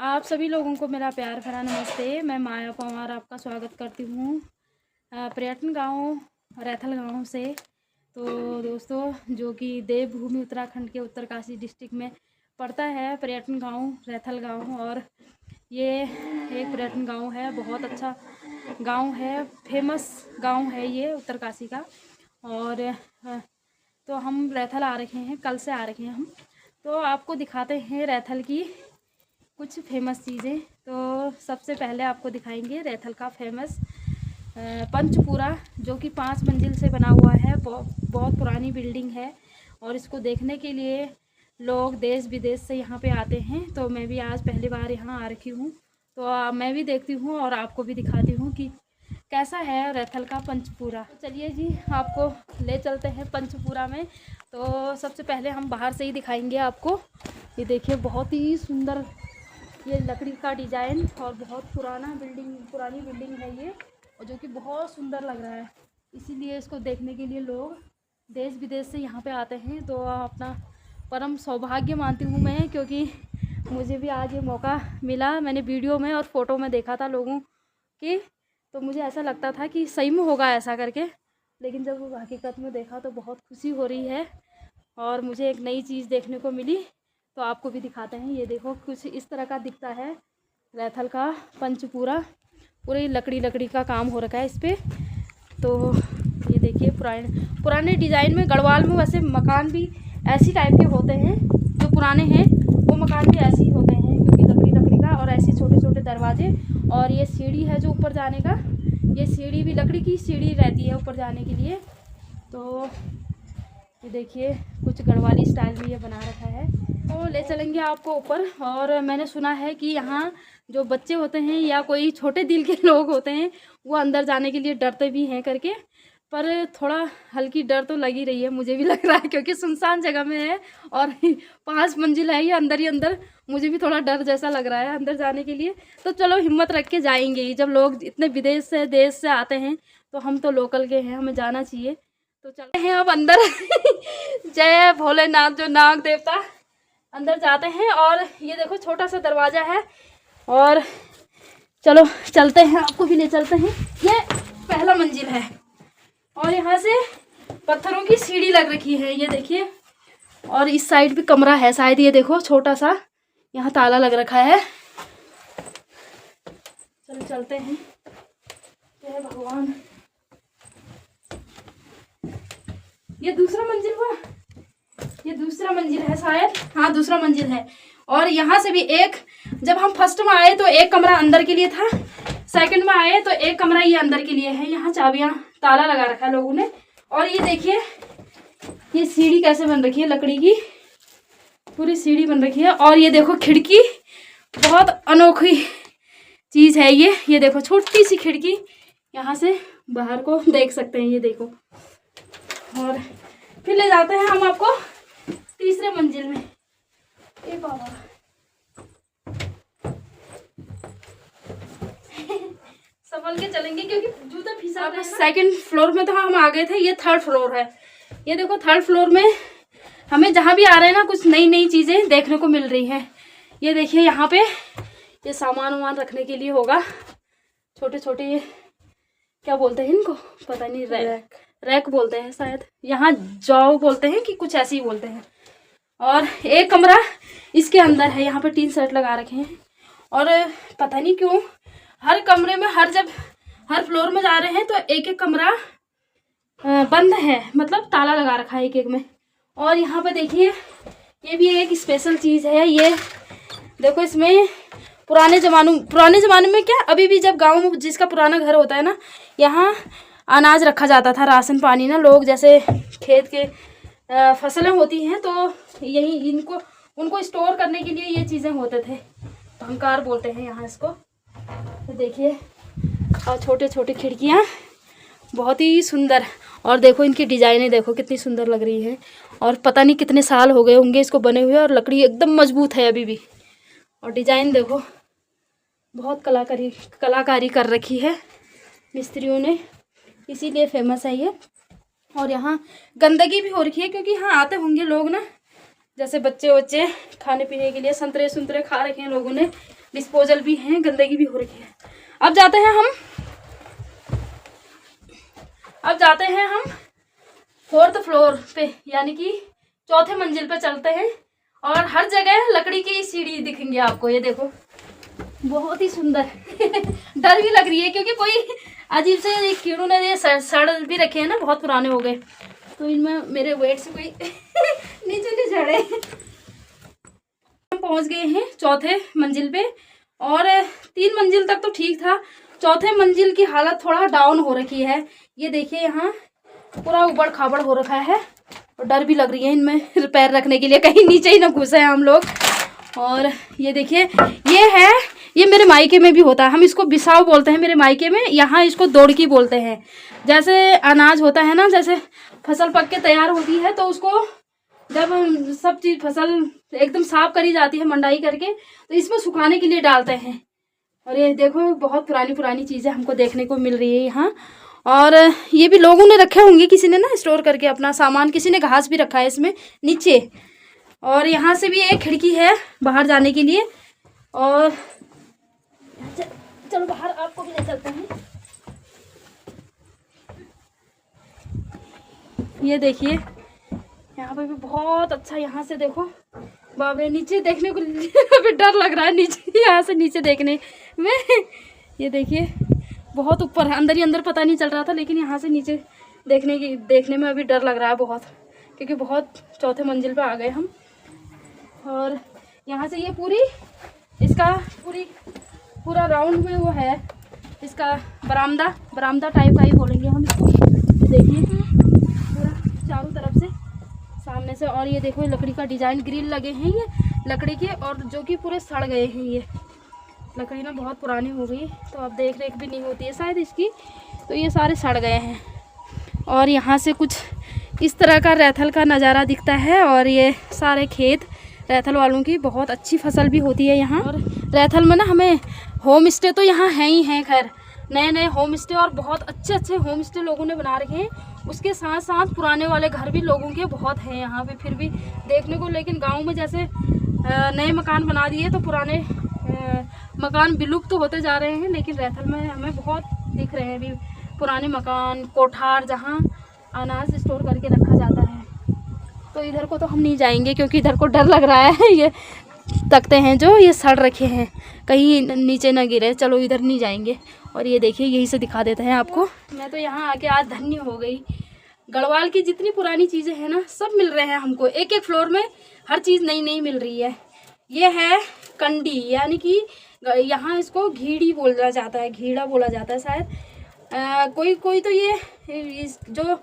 आप सभी लोगों को मेरा प्यार भरा नमस्ते। मैं माया पवार आपका स्वागत करती हूँ पर्यटन गांव रैथल गांव से। तो दोस्तों, जो कि देवभूमि उत्तराखंड के उत्तरकाशी डिस्ट्रिक्ट में पड़ता है पर्यटन गांव रैथल गांव। और ये एक पर्यटन गांव है, बहुत अच्छा गांव है, फेमस गांव है ये उत्तरकाशी का। और तो हम रैथल आ रखे हैं, कल से आ रखे हैं हम। तो आपको दिखाते हैं रैथल की कुछ फेमस चीज़ें। तो सबसे पहले आपको दिखाएंगे रैथल का फेमस पंचपूरा, जो कि 5 मंजिल से बना हुआ है। बहुत पुरानी बिल्डिंग है और इसको देखने के लिए लोग देश विदेश से यहाँ पे आते हैं। तो मैं भी आज पहली बार यहाँ आ रखी हूँ, तो मैं भी देखती हूँ और आपको भी दिखाती हूँ कि कैसा है रैथल का पंचपूरा। चलिए जी, आपको ले चलते हैं पंचपूरा में। तो सबसे पहले हम बाहर से ही दिखाएंगे आपको। ये देखिए, बहुत ही सुंदर ये लकड़ी का डिज़ाइन और बहुत पुरानी बिल्डिंग है ये, और जो कि बहुत सुंदर लग रहा है। इसीलिए इसको देखने के लिए लोग देश विदेश से यहाँ पे आते हैं। तो अपना परम सौभाग्य मानती हूँ मैं, क्योंकि मुझे भी आज ये मौका मिला। मैंने वीडियो में और फ़ोटो में देखा था लोगों की, तो मुझे ऐसा लगता था कि सही में होगा ऐसा करके, लेकिन जब वो हकीकत में देखा तो बहुत खुशी हो रही है और मुझे एक नई चीज़ देखने को मिली। तो आपको भी दिखाते हैं। ये देखो, कुछ इस तरह का दिखता है रैथल का पंचपूरा। पूरी लकड़ी का काम हो रखा है इस पर। तो ये देखिए, पुराने डिज़ाइन में गढ़वाल में वैसे मकान भी ऐसी टाइप के होते हैं, जो पुराने हैं वो मकान भी ऐसे ही होते हैं, क्योंकि लकड़ी का, और ऐसे छोटे छोटे दरवाजे। और ये सीढ़ी है जो ऊपर जाने का, ये सीढ़ी भी लकड़ी की सीढ़ी रहती है ऊपर जाने के लिए। तो ये देखिए, कुछ गढ़वाली स्टाइल में ये बना रखा है। तो ले चलेंगे आपको ऊपर। और मैंने सुना है कि यहाँ जो बच्चे होते हैं या कोई छोटे दिल के लोग होते हैं, वो अंदर जाने के लिए डरते भी हैं करके। पर थोड़ा हल्की डर तो लगी रही है, मुझे भी लग रहा है, क्योंकि सुनसान जगह में है और 5 मंजिल है ये, अंदर ही अंदर। मुझे भी थोड़ा डर जैसा लग रहा है अंदर जाने के लिए। तो चलो, हिम्मत रख के जाएंगे ही। जब लोग इतने विदेश से देश से आते हैं तो हम तो लोकल के हैं, हमें जाना चाहिए। तो चलते हैं अब अंदर। जय भोलेनाथ, जो नाग देवता। अंदर जाते हैं। और ये देखो, छोटा सा दरवाज़ा है। और चलो चलते हैं, आपको भी ले चलते हैं। ये पहला मंजिल है और यहाँ से पत्थरों की सीढ़ी लग रखी है, ये देखिए। और इस साइड भी कमरा है शायद, ये देखो छोटा सा, यहाँ ताला लग रखा है। चलो चलते हैं। जय भगवान। ये दूसरा मंजिल हुआ, ये दूसरा मंजिल है शायद। हाँ, दूसरा मंजिल है। और यहाँ से भी एक, जब हम फर्स्ट में आए तो एक कमरा अंदर के लिए था, सेकंड में आए तो एक कमरा ये अंदर के लिए है। यहाँ चाबियाँ, ताला लगा रखा है लोगों ने। और ये देखिए, ये सीढ़ी कैसे बन रखी है, लकड़ी की पूरी सीढ़ी बन रखी है। और ये देखो खिड़की, बहुत अनोखी चीज़ है ये देखो, छोटी सी खिड़की, यहाँ से बाहर को देख सकते हैं, ये देखो। और फिर ले जाते हैं हम आपको तीसरे मंजिल में। ए बाबा, संभल के चलेंगे क्योंकि जूते फिसल रहे हैं। सेकंड फ्लोर में तो हम आ गए थे, ये थर्ड फ्लोर है। ये देखो, थर्ड फ्लोर में हमें जहाँ भी आ रहे हैं ना, कुछ नई नई चीज़ें देखने को मिल रही हैं। ये देखिए, यहाँ पे ये सामान वामान रखने के लिए होगा, छोटे छोटे, ये क्या बोलते हैं इनको, पता नहीं, रैक बोलते हैं शायद, यहाँ जॉ बोलते हैं कि कुछ ऐसे ही बोलते हैं। और एक कमरा इसके अंदर है, यहाँ पे 3 सेट लगा रखे हैं। और पता नहीं क्यों हर कमरे में, हर फ्लोर में जा रहे हैं तो एक एक कमरा बंद है, मतलब ताला लगा रखा है एक एक में। और यहाँ पे देखिए, ये भी एक स्पेशल चीज़ है। ये देखो, इसमें पुराने ज़माने में क्या, अभी भी जब गाँव में जिसका पुराना घर होता है ना, यहाँ अनाज रखा जाता था, राशन पानी ना, लोग जैसे खेत के फसलें होती हैं तो यही उनको स्टोर करने के लिए ये चीज़ें होते थे। भंगार बोलते हैं यहाँ इसको। तो देखिए, और छोटे छोटे खिड़कियाँ, बहुत ही सुंदर। और देखो, इनकी डिज़ाइनें देखो कितनी सुंदर लग रही हैं। और पता नहीं कितने साल हो गए होंगे इसको बने हुए, और लकड़ी एकदम मजबूत है अभी भी। और डिज़ाइन देखो, बहुत कलाकारी कर रखी है मिस्त्रियों ने, इसीलिए फेमस है ये। और यहाँ गंदगी भी हो रखी है, क्योंकि यहाँ आते होंगे लोग ना, जैसे बच्चे खाने पीने के लिए संतरे खा रखे हैं लोगों ने, डिस्पोजल भी हैं, गंदगी भी हो रही है। अब जाते हैं हम 4th फ्लोर पे, यानी कि 4थे मंजिल पे चलते हैं। और हर जगह लकड़ी की सीढ़ी दिखेंगे आपको, ये देखो बहुत ही सुंदर डर भी लग रही है क्योंकि कोई अजीब से कीड़ों ने ये सड़ भी रखे हैं ना, बहुत पुराने हो गए, तो इनमें मेरे वेट से कोई नीचे नहीं चढ़े। हम पहुंच गए हैं 4थे मंजिल पे, और 3 मंजिल तक तो ठीक था, 4थे मंजिल की हालत थोड़ा डाउन हो रखी है। ये देखिए यहाँ पूरा उबड़ खाबड़ हो रखा है, और डर भी लग रही है इनमें पैर रखने के लिए, कहीं नीचे ही ना घुसे हैं हम लोग। और ये देखिए ये मेरे मायके में भी होता है, हम इसको बिसाव बोलते हैं मेरे मायके में, यहाँ इसको दौड़की बोलते हैं। जैसे अनाज होता है ना, जैसे फसल पक के तैयार होती है तो उसको जब सब चीज़ फसल एकदम साफ करी जाती है मंडाई करके, तो इसमें सुखाने के लिए डालते हैं। और ये देखो बहुत पुरानी चीज़ें हमको देखने को मिल रही है यहाँ। और ये भी लोगों ने रखे होंगे, किसी ने ना स्टोर करके अपना सामान, किसी ने घास भी रखा है इसमें नीचे। और यहाँ से भी एक खिड़की है बाहर जाने के लिए, और चलो बाहर आपको भी ले चलते हैं। ये देखिए यहाँ पे भी बहुत अच्छा, यहाँ से देखो बाप रे, नीचे देखने को अभी डर लग रहा है नीचे, यहाँ से नीचे देखने में। ये देखिए बहुत ऊपर है, अंदर ही अंदर पता नहीं चल रहा था, लेकिन यहाँ से नीचे देखने में अभी डर लग रहा है बहुत, क्योंकि बहुत 4थे मंजिल पे आ गए हम। और यहाँ से ये पूरा राउंड में वो है इसका बरामदा टाइप का ही बोलेंगे हम इसको। देखिए पूरा चारों तरफ से सामने से, और ये देखो लकड़ी का डिजाइन, ग्रिल लगे हैं ये लकड़ी के, और जो कि पूरे सड़ गए हैं। ये लकड़ी ना बहुत पुरानी हो गई, तो अब देख रेख भी नहीं होती है शायद इसकी, तो ये सारे सड़ गए हैं। और यहाँ से कुछ इस तरह का रैथल का नज़ारा दिखता है, और ये सारे खेत रैथल वालों की बहुत अच्छी फसल भी होती है यहाँ। और रैथल में ना हमें होम स्टे तो यहाँ हैं ही हैं, खैर नए होम स्टे, और बहुत अच्छे होम स्टे लोगों ने बना रखे हैं। उसके साथ साथ पुराने वाले घर भी लोगों के बहुत हैं यहाँ पे फिर भी देखने को। लेकिन गांव में जैसे नए मकान बना दिए तो पुराने मकान विलुप्त तो होते जा रहे हैं, लेकिन रैथल में हमें बहुत दिख रहे हैं अभी पुराने मकान, कोठार, जहाँ अनाज स्टोर करके रखा जाता है। तो इधर को तो हम नहीं जाएंगे क्योंकि इधर को डर लग रहा है, ये तख्ते हैं जो ये सड़ रखे हैं, कहीं नीचे ना गिरे, चलो इधर नहीं जाएंगे। और ये देखिए यही से दिखा देते हैं आपको। मैं तो यहाँ आके आज धन्य हो गई, गढ़वाल की जितनी पुरानी चीज़ें हैं ना सब मिल रहे हैं हमको, एक फ्लोर में हर चीज़ नई मिल रही है। ये है कंडी, यानी कि यहाँ इसको घीड़ी बोला जाता है, घीड़ा बोला जाता है शायद। कोई तो ये जो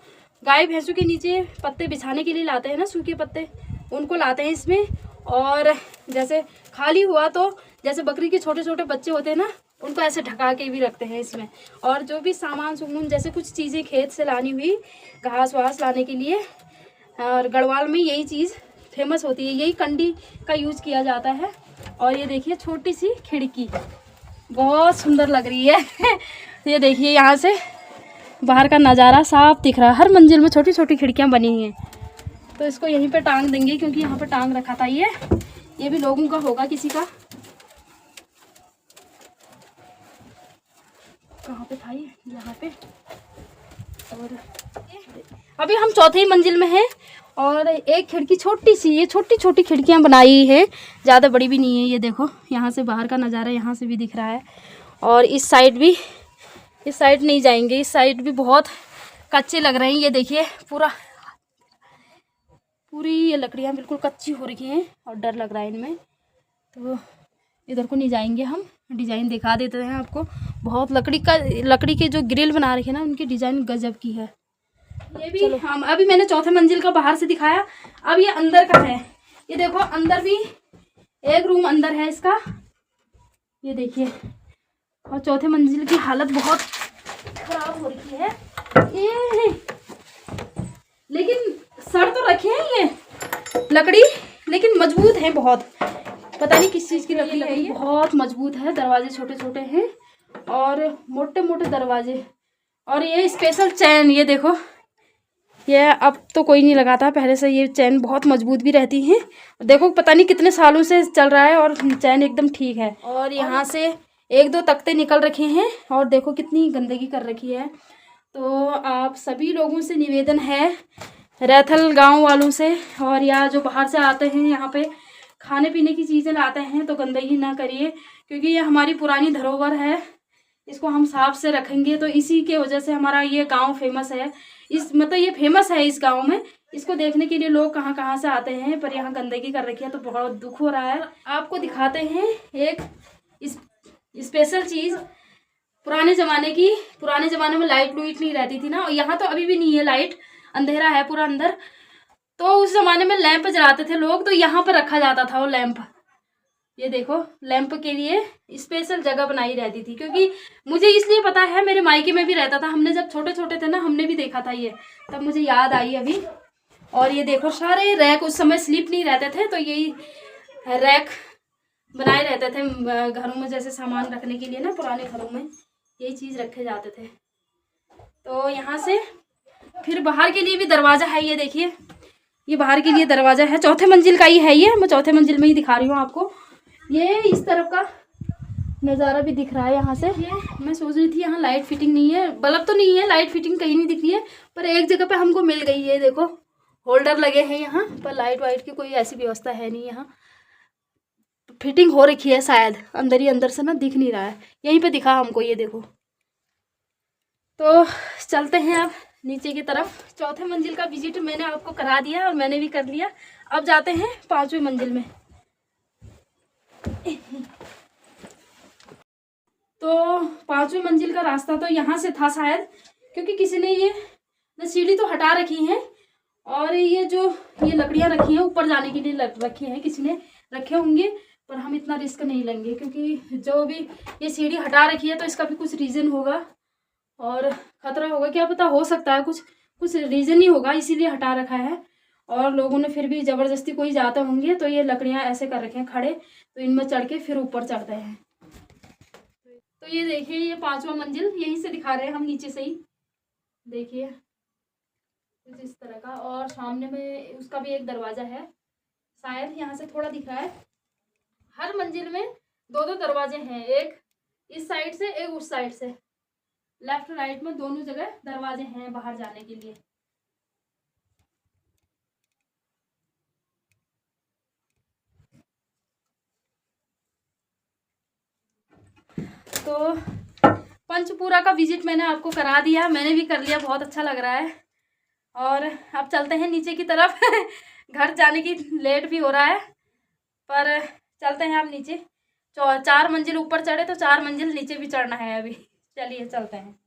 गाय भैंसों के नीचे पत्ते बिछाने के लिए लाते हैं ना, सूखे पत्ते, उनको लाते हैं इसमें। और जैसे खाली हुआ तो जैसे बकरी के छोटे बच्चे होते हैं ना, उनको ऐसे ढका के भी रखते हैं इसमें। और जो भी सामान जैसे कुछ चीज़ें खेत से लानी हुई, घास वास लाने के लिए, और गढ़वाल में यही चीज़ फेमस होती है, यही कंडी का यूज़ किया जाता है। और ये देखिए छोटी सी खिड़की बहुत सुंदर लग रही है ये देखिए यहाँ से बाहर का नज़ारा साफ दिख रहा है, हर मंजिल में छोटी छोटी खिड़कियाँ बनी हुई हैं। तो इसको यहीं पे टांग देंगे क्योंकि यहाँ पे टांग रखा था, ये भी लोगों का होगा, किसी का कहाँ पे था ये, यहाँ पे। और अभी हम 4थे मंजिल में हैं, और एक खिड़की छोटी सी, ये छोटी खिड़कियाँ बनाई है, ज़्यादा बड़ी भी नहीं है। ये देखो यहाँ से बाहर का नज़ारा यहाँ से भी दिख रहा है। और इस साइड नहीं जाएंगे, इस साइड भी बहुत कच्चे लग रहे हैं। ये देखिए पूरी ये लकड़ियाँ बिल्कुल कच्ची हो रही हैं और डर लग रहा है इनमें, तो इधर को नहीं जाएंगे हम। डिज़ाइन दिखा देते हैं आपको, बहुत लकड़ी के जो ग्रिल बना रखे हैं ना, उनकी डिज़ाइन गजब की है। ये भी हम अभी मैंने 4थे मंजिल का बाहर से दिखाया, अब ये अंदर का है। ये देखो अंदर भी एक रूम अंदर है इसका, ये देखिए। और 4थे मंजिल की हालत बहुत खराब हो रही है ये, लेकिन सड़ तो रखे हैं ये लकड़ी, लेकिन मजबूत है बहुत, पता नहीं किस चीज़ की लकड़ी है ये, बहुत मजबूत है। दरवाजे छोटे हैं और मोटे दरवाजे, और ये स्पेशल चैन, ये देखो ये अब तो कोई नहीं लगाता, पहले से ये चैन बहुत मजबूत भी रहती हैं। देखो पता नहीं कितने सालों से चल रहा है और चैन एकदम ठीक है। और यहाँ से एक दो तख्ते निकल रखे हैं और देखो कितनी गंदगी कर रखी है। तो आप सभी लोगों से निवेदन है, रैथल गांव वालों से, और या जो बाहर से आते हैं यहाँ पे खाने पीने की चीज़ें लाते हैं, तो गंदगी ना करिए, क्योंकि ये हमारी पुरानी धरोहर है। इसको हम साफ से रखेंगे तो इसी के वजह से हमारा ये गांव फेमस है। ये फेमस है इस गांव में। इसको देखने के लिए लोग कहाँ कहाँ से आते हैं, पर यहाँ गंदगी कर रखी है तो बहुत दुख हो रहा है। आपको दिखाते हैं एक स्पेशल चीज़ पुराने ज़माने में लाइट लूइट नहीं रहती थी ना, और यहाँ तो अभी भी नहीं है लाइट, अंधेरा है पूरा अंदर। तो उस ज़माने में लैंप जलाते थे लोग, तो यहाँ पर रखा जाता था वो लैंप। ये देखो लैंप के लिए स्पेशल जगह बनाई रहती थी, क्योंकि मुझे इसलिए पता है, मेरे मायके में भी रहता था। हमने जब छोटे छोटे थे ना, हमने भी देखा था ये, तब मुझे याद आई अभी। और ये देखो सारे रैक, उस समय स्लिप नहीं रहते थे, तो यही रैक बनाए रहते थे घरों में, जैसे सामान रखने के लिए ना, पुराने घरों में यही चीज़ रखे जाते थे। तो यहाँ से फिर बाहर के लिए भी दरवाज़ा है, ये देखिए, ये बाहर के लिए दरवाज़ा है, चौथे मंजिल का ही है ये। मैं चौथे मंजिल में ही दिखा रही हूँ आपको। ये इस तरफ का नज़ारा भी दिख रहा है यहाँ से। ये मैं सोच रही थी यहाँ लाइट फिटिंग नहीं है, बल्ब तो नहीं है, लाइट फिटिंग कहीं नहीं दिख रही है, पर एक जगह पे हमको मिल गई है। देखो होल्डर लगे हैं यहाँ पर, लाइट वाइट की कोई ऐसी व्यवस्था है नहीं। यहाँ फिटिंग हो रखी है शायद, अंदर ही अंदर से ना दिख नहीं रहा है, यहीं पे दिखा हमको, ये देखो। तो चलते हैं अब नीचे की तरफ। चौथे मंजिल का विजिट मैंने आपको करा दिया और मैंने भी कर लिया। अब जाते हैं 5वीं मंजिल में। तो 5वीं मंजिल का रास्ता तो यहाँ से था शायद, क्योंकि किसी ने ये सीढ़ी तो हटा रखी है, और ये लकड़ियाँ रखी हैं ऊपर जाने के लिए रखी हैं, किसी ने रखे होंगे, पर हम इतना रिस्क नहीं लेंगे, क्योंकि जो भी ये सीढ़ी हटा रखी है तो इसका भी कुछ रीज़न होगा और ख़तरा होगा, क्या पता, हो सकता है कुछ रीज़न ही होगा, इसीलिए हटा रखा है। और लोगों ने फिर भी ज़बरदस्ती कोई जाते होंगे, तो ये लकड़ियाँ ऐसे कर रखे हैं खड़े, तो इनमें चढ़ के फिर ऊपर चढ़ते हैं। तो ये देखिए, ये 5वां मंजिल यहीं से दिखा रहे हैं हम, नीचे से ही देखिए कुछ इस तरह का। और सामने में उसका भी एक दरवाज़ा है शायद, यहाँ से थोड़ा दिख रहा है। हर मंजिल में 2-2 दरवाजे हैं, एक इस साइड से एक उस साइड से, लेफ्ट राइट में दोनों जगह दरवाजे हैं बाहर जाने के लिए। तो पंचपूरा का विजिट मैंने आपको करा दिया, मैंने भी कर लिया, बहुत अच्छा लग रहा है। और अब चलते हैं नीचे की तरफ घर जाने की लेट भी हो रहा है, पर चलते हैं अब नीचे। 4 मंजिल ऊपर चढ़े तो 4 मंजिल नीचे भी चढ़ना है अभी। चलिए चलते हैं।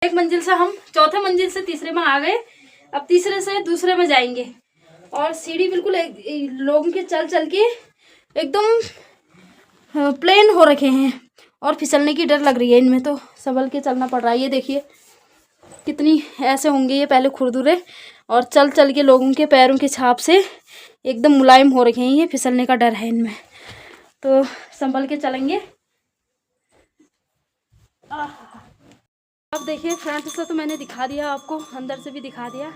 एक मंजिल से हम चौथे मंजिल से तीसरे में आ गए, अब तीसरे से दूसरे में जाएंगे। और सीढ़ी बिल्कुल लोगों के चल चल के एकदम प्लेन हो रखे हैं, और फिसलने की डर लग रही है इनमें, तो संभल के चलना पड़ रहा है। ये देखिए कितनी ऐसे होंगे ये पहले खुरदुरे, और चल चल के लोगों के पैरों के छाप से एकदम मुलायम हो रखे हैं, ये फिसलने का डर है इनमें, तो संभल के चलेंगे। अब देखिए फ्रंट से तो मैंने दिखा दिया आपको, अंदर से भी दिखा दिया।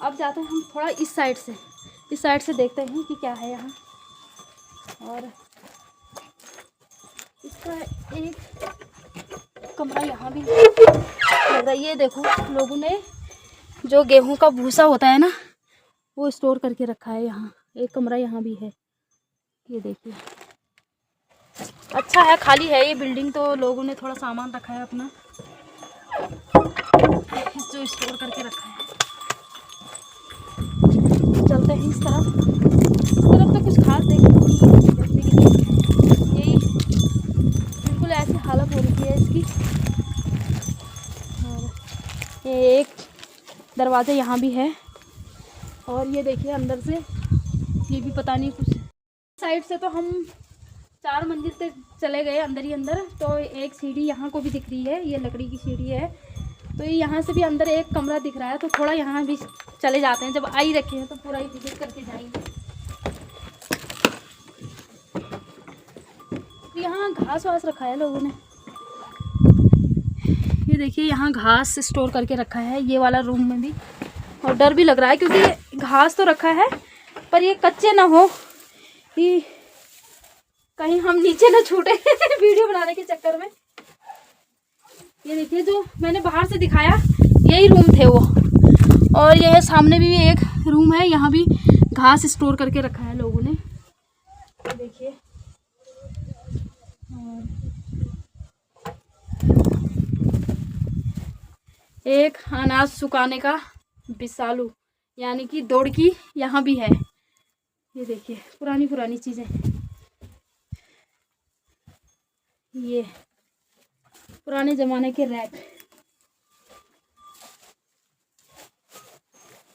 अब जाते हैं हम थोड़ा इस साइड से देखते हैं कि क्या है यहाँ। और इसका एक कमरा यहाँ भी लग रहा है। ये देखो लोगों ने जो गेहूं का भूसा होता है ना, वो स्टोर करके रखा है यहाँ। एक कमरा यहाँ भी है, ये देखिए, अच्छा है, खाली है ये बिल्डिंग, तो लोगों ने थोड़ा सामान रखा है अपना जो स्टोर करके रखा है। चलते हैं इस तरफ तो कुछ खास देखने के लिए यही बिल्कुल ऐसी हालत हो रही है इसकी। और ये एक दरवाज़ा यहाँ भी है, और ये देखिए अंदर से ये भी पता नहीं, कुछ साइड से तो हम 4 मंजिल तक चले गए अंदर ही अंदर। तो एक सीढ़ी यहाँ को भी दिख रही है, ये लकड़ी की सीढ़ी है, तो यहाँ से भी अंदर एक कमरा दिख रहा है, तो थोड़ा यहाँ भी चले जाते हैं। जब आई रखे हैं तो पूरा ही विजिट करके जाएंगे। यहाँ घास वास रखा है लोगों ने। ये देखिए यहाँ घास स्टोर करके रखा है, ये वाला रूम में भी। और डर भी लग रहा है क्योंकि घास तो रखा है पर ये कच्चे ना हो कि कहीं हम नीचे ना छूटे वीडियो बनाने के चक्कर में। ये देखिए जो मैंने बाहर से दिखाया यही रूम थे वो, और यह सामने भी एक रूम है, यहाँ भी घास स्टोर करके रखा है लोगों ने। देखिए एक अनाज सुखाने का बिसालू यानी कि दौड़की यहाँ भी है। ये देखिए पुरानी पुरानी चीज़ें, ये पुराने ज़माने के रैक,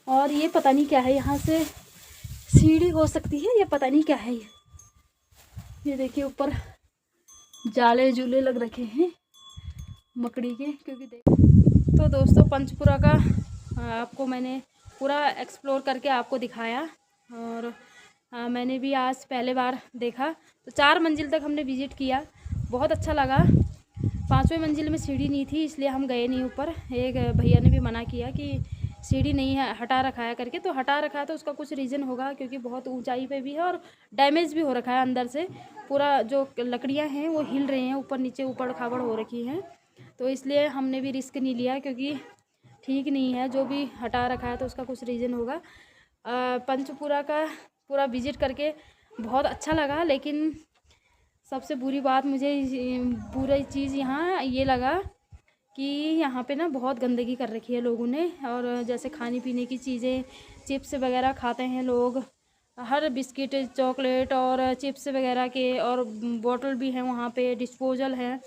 और ये पता नहीं क्या है, यहाँ से सीढ़ी हो सकती है, ये पता नहीं क्या है ये देखिए ऊपर जाले जूले लग रखे हैं मकड़ी के। क्योंकि तो दोस्तों पंचपुरा का आपको मैंने पूरा एक्सप्लोर करके आपको दिखाया, और मैंने भी आज पहले बार देखा। तो 4 मंजिल तक हमने विज़िट किया, बहुत अच्छा लगा। 5वें मंजिल में सीढ़ी नहीं थी इसलिए हम गए नहीं ऊपर। एक भैया ने भी मना किया कि सीढ़ी नहीं है, हटा रखा है करके। तो हटा रखा है तो उसका कुछ रीज़न होगा, क्योंकि बहुत ऊंचाई पे भी है और डैमेज भी हो रखा है अंदर से। पूरा जो लकड़ियां हैं वो हिल रही हैं, ऊपर नीचे ऊपर खाबड़ हो रखी हैं। तो इसलिए हमने भी रिस्क नहीं लिया, क्योंकि ठीक नहीं है। जो भी हटा रखा है तो उसका कुछ रीज़न होगा। पंचपुरा का पूरा विज़िट करके बहुत अच्छा लगा, लेकिन सबसे बुरी बात मुझे बुरी चीज़ यहाँ ये लगा कि यहाँ पे ना बहुत गंदगी कर रखी है लोगों ने। और जैसे खाने पीने की चीज़ें, चिप्स वगैरह खाते हैं लोग, हर बिस्किट चॉकलेट और चिप्स वगैरह के, और बॉटल भी हैं वहाँ पे, डिस्पोजल हैं।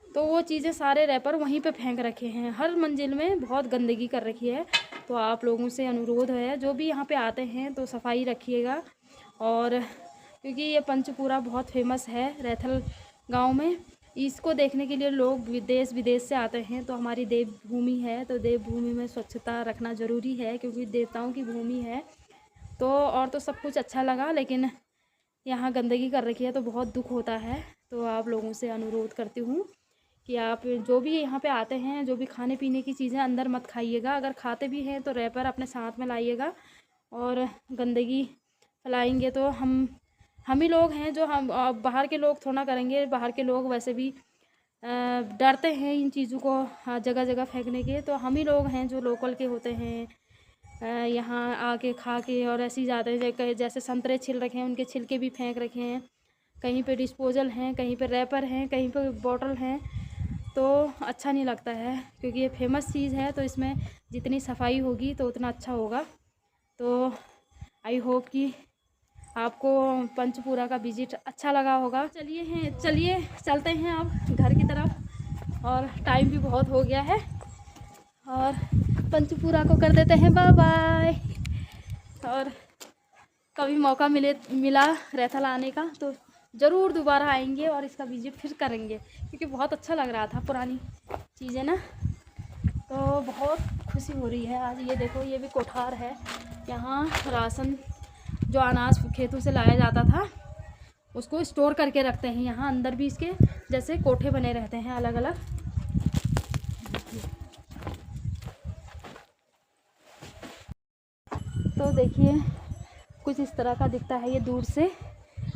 तो वो चीज़ें सारे रैपर वहीं पे फेंक रखे हैं। हर मंजिल में बहुत गंदगी कर रखी है। तो आप लोगों से अनुरोध है, जो भी यहाँ पे आते हैं तो सफाई रखिएगा। और क्योंकि ये पंचपुरा बहुत फेमस है रैथल गांव में, इसको देखने के लिए लोग देश विदेश से आते हैं। तो हमारी देवभूमि है, तो देवभूमि में स्वच्छता रखना ज़रूरी है, क्योंकि देवताओं की भूमि है। तो और तो सब कुछ अच्छा लगा, लेकिन यहाँ गंदगी कर रखी है तो बहुत दुख होता है। तो आप लोगों से अनुरोध करती हूँ कि आप जो भी यहाँ पे आते हैं, जो भी खाने पीने की चीज़ें अंदर मत खाइएगा। अगर खाते भी हैं तो रैपर अपने साथ में लाइएगा। और गंदगी फैलाएंगे तो हम ही लोग हैं जो हम बाहर के लोग थोड़ा करेंगे। बाहर के लोग वैसे भी डरते हैं इन चीज़ों को जगह जगह फेंकने के। तो हम ही लोग हैं जो लोकल के होते हैं, यहाँ आके खा के और ऐसे ही जाते हैं। जैसे संतरे छिल रखे हैं, उनके छिलके भी फेंक रखे हैं। कहीं पे डिस्पोजल हैं, कहीं पे रैपर हैं, कहीं पे बॉटल हैं। तो अच्छा नहीं लगता है, क्योंकि ये फेमस चीज़ है। तो इसमें जितनी सफाई होगी तो उतना अच्छा होगा। तो आई होप कि आपको पंचपुरा का विज़िट अच्छा लगा होगा। चलिए चलते हैं अब घर की तरफ, और टाइम भी बहुत हो गया है। और पंचपुरा को कर देते हैं बाय बाय। और कभी मौका मिला रैथल आने का तो ज़रूर दोबारा आएंगे और इसका विज़िट फिर करेंगे, क्योंकि बहुत अच्छा लग रहा था पुरानी चीज़ें ना। तो बहुत खुशी हो रही है आज। ये देखो ये भी कोठार है, यहाँ राशन जो अनाज खेतों से लाया जाता था उसको स्टोर करके रखते हैं। यहाँ अंदर भी इसके जैसे कोठे बने रहते हैं अलग अलग। तो देखिए कुछ इस तरह का दिखता है ये दूर से।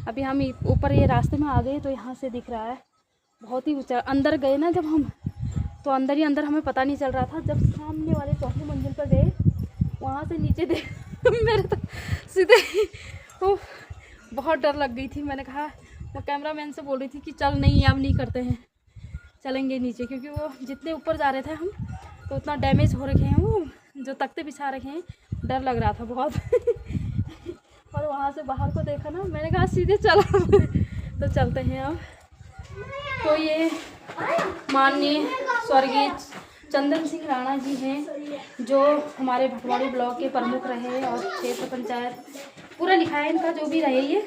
अभी हम ऊपर ये रास्ते में आ गए तो यहाँ से दिख रहा है बहुत ही ऊंचा। अंदर गए ना जब हम, तो अंदर ही अंदर हमें पता नहीं चल रहा था। जब सामने वाले 4वीं मंजिल पर गए, वहाँ से नीचे देख मेरे तो सीधे बहुत डर लग गई थी। मैंने कहा, मैं कैमरामैन से बोल रही थी कि चल नहीं अब नहीं करते हैं, चलेंगे नीचे, क्योंकि वो जितने ऊपर जा रहे थे हम तो उतना डैमेज हो रखे हैं, वो जो तख्ते बिछा रखे हैं, डर लग रहा था बहुत और वहाँ से बाहर को देखा ना, मैंने कहा सीधे चला तो चलते हैं अब। तो ये माननीय स्वर्गीय चंदन सिंह राणा जी हैं, जो हमारे भटवाड़ी ब्लॉक के प्रमुख रहे और क्षेत्र पंचायत पूरा लिखा है इनका जो भी रहे ये,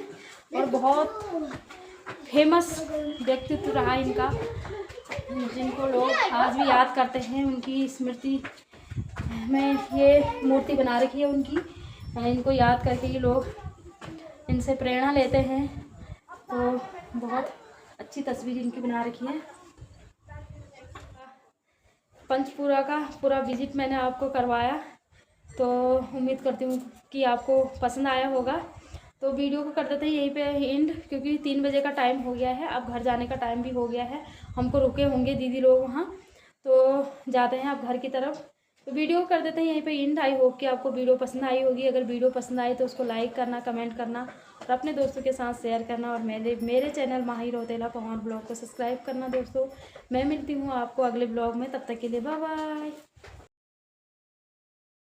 और बहुत फेमस व्यक्तित्व रहा इनका, जिनको लोग आज भी याद करते हैं। उनकी स्मृति में ये मूर्ति बना रखी है उनकी, इनको याद करके ये लोग इनसे प्रेरणा लेते हैं। तो बहुत अच्छी तस्वीर इनकी बना रखी है। पंचपुरा का पूरा विजिट मैंने आपको करवाया, तो उम्मीद करती हूँ कि आपको पसंद आया होगा। तो वीडियो को कर देते हैं यहीं पे एंड, क्योंकि 3 बजे का टाइम हो गया है, अब घर जाने का टाइम भी हो गया है। हमको रुके होंगे दीदी लोग वहाँ, तो जाते हैं अब घर की तरफ। तो वीडियो को कर देते हैं यहीं पे एंड। आई होप कि आपको वीडियो पसंद आई होगी। अगर वीडियो पसंद आई तो उसको लाइक करना, कमेंट करना और अपने दोस्तों के साथ शेयर करना, और मेरे चैनल माही रौतेला पवार ब्लॉग को सब्सक्राइब करना दोस्तों। मैं मिलती हूँ आपको अगले ब्लॉग में, तब तक के लिए बाय बाय।